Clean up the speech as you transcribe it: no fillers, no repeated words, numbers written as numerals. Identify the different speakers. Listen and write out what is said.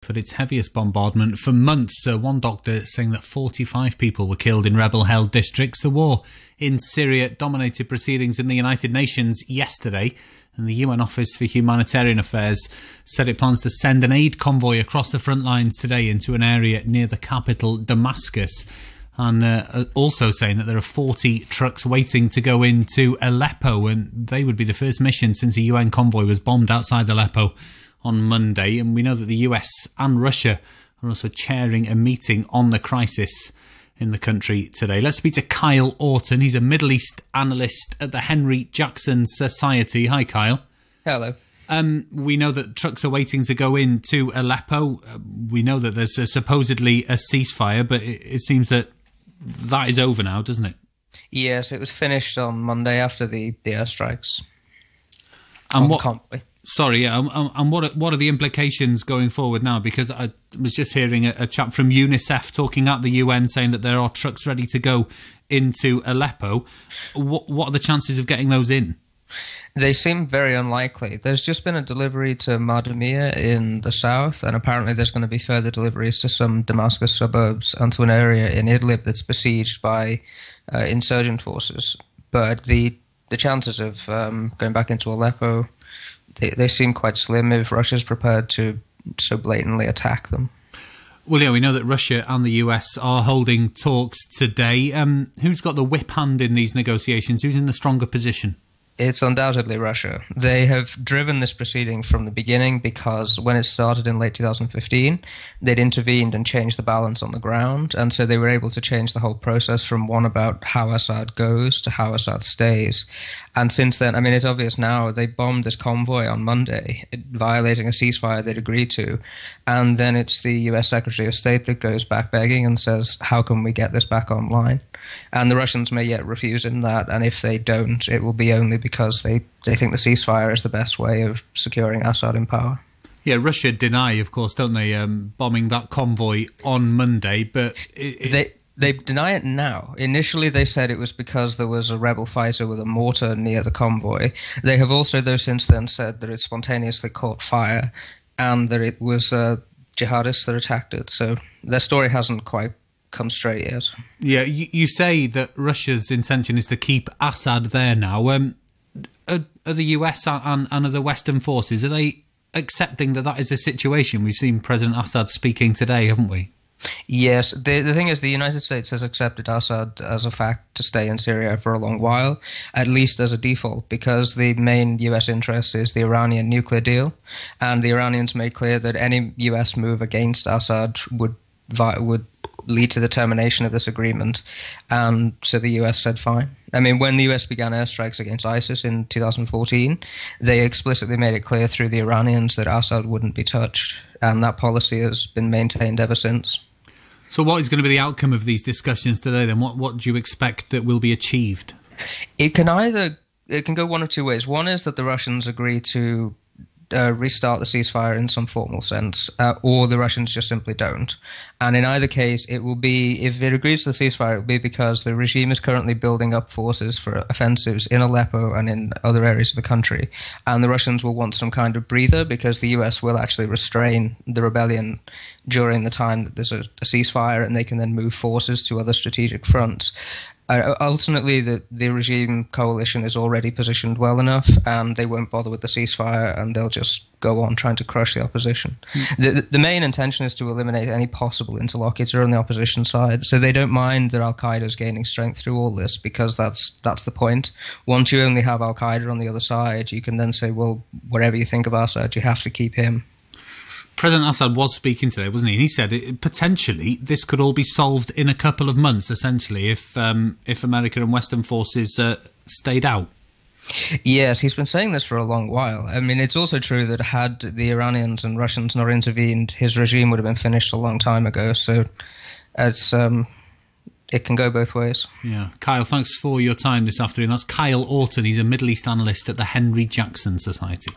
Speaker 1: For its heaviest bombardment for months. One doctor saying that 45 people were killed in rebel-held districts. The war in Syria dominated proceedings in the United Nations yesterday, and the UN Office for Humanitarian Affairs said it plans to send an aid convoy across the front lines today into an area near the capital, Damascus, and also saying that there are 40 trucks waiting to go into Aleppo, and they would be the first mission since a UN convoy was bombed outside Aleppo on Monday. And we know that the US and Russia are also chairing a meeting on the crisis in the country today. Let's speak to Kyle Orton. He's a Middle East analyst at the Henry Jackson Society. Hi, Kyle.
Speaker 2: Hello.
Speaker 1: We know that trucks are waiting to go into Aleppo. We know that there's supposedly a ceasefire, but it seems that is over now, doesn't it?
Speaker 2: Yes, it was finished on Monday after the airstrikes.
Speaker 1: And
Speaker 2: convoy.
Speaker 1: Sorry, yeah. And what are the implications going forward now? Because I was just hearing a chap from UNICEF talking at the UN saying that there are trucks ready to go into Aleppo. What are the chances of getting those in?
Speaker 2: They seem very unlikely. There's just been a delivery to Mardamia in the south, and apparently there's going to be further deliveries to some Damascus suburbs and to an area in Idlib that's besieged by insurgent forces. But the chances of going back into Aleppo, they seem quite slim if Russia's prepared to so blatantly attack them.
Speaker 1: Well, yeah, we know that Russia and the US are holding talks today. Who's got the whip hand in these negotiations? Who's in the stronger position?
Speaker 2: It's undoubtedly Russia. They have driven this proceeding from the beginning because when it started in late 2015, they'd intervened and changed the balance on the ground, and so they were able to change the whole process from one about how Assad goes to how Assad stays. And since then, I mean, it's obvious now, they bombed this convoy on Monday, violating a ceasefire they'd agreed to, and then it's the US Secretary of State that goes back begging and says, how can we get this back online? And the Russians may yet refuse in that, and if they don't, it will be only because they think the ceasefire is the best way of securing Assad in power.
Speaker 1: Yeah, Russia deny, of course, don't they, bombing that convoy on Monday, but...
Speaker 2: They deny it now. Initially, they said it was because there was a rebel fighter with a mortar near the convoy. They have also, though, since then said that it spontaneously caught fire and that it was jihadists that attacked it. So their story hasn't quite come straight yet. Yeah,
Speaker 1: you say that Russia's intention is to keep Assad there now. Are the US and other Western forces, are they accepting that is the situation? We've seen President Assad speaking today, haven't we?
Speaker 2: Yes. The thing is, the United States has accepted Assad as a fact to stay in Syria for a long while, at least as a default, because the main US interest is the Iranian nuclear deal, and the Iranians made clear that any US move against Assad would lead to the termination of this agreement, and so the US said fine. I mean, when the US began airstrikes against ISIS in 2014, they explicitly made it clear through the Iranians that Assad wouldn't be touched, and that policy has been maintained ever since.
Speaker 1: So what is going to be the outcome of these discussions today then? What do you expect that will be achieved?
Speaker 2: It can go one of two ways. One is that the Russians agree to restart the ceasefire in some formal sense, or the Russians just simply don't. And in either case, it will be, if it agrees to the ceasefire, it will be because the regime is currently building up forces for offensives in Aleppo and in other areas of the country. And the Russians will want some kind of breather because the US will actually restrain the rebellion during the time that there's a ceasefire, and they can then move forces to other strategic fronts. Ultimately, the regime coalition is already positioned well enough, and they won't bother with the ceasefire, and they'll just go on trying to crush the opposition. The main intention is to eliminate any possible interlocutor on the opposition side, so they don't mind that Al-Qaeda is gaining strength through all this, because that's the point. Once you only have Al-Qaeda on the other side, you can then say, well, whatever you think of Assad, you have to keep him.
Speaker 1: President Assad was speaking today, wasn't he? And he said potentially this could all be solved in a couple of months, essentially, if American and Western forces stayed out.
Speaker 2: Yes, he's been saying this for a long while. I mean, it's also true that had the Iranians and Russians not intervened, his regime would have been finished a long time ago. So it can go both ways.
Speaker 1: Yeah. Kyle, thanks for your time this afternoon. That's Kyle Orton. He's a Middle East analyst at the Henry Jackson Society.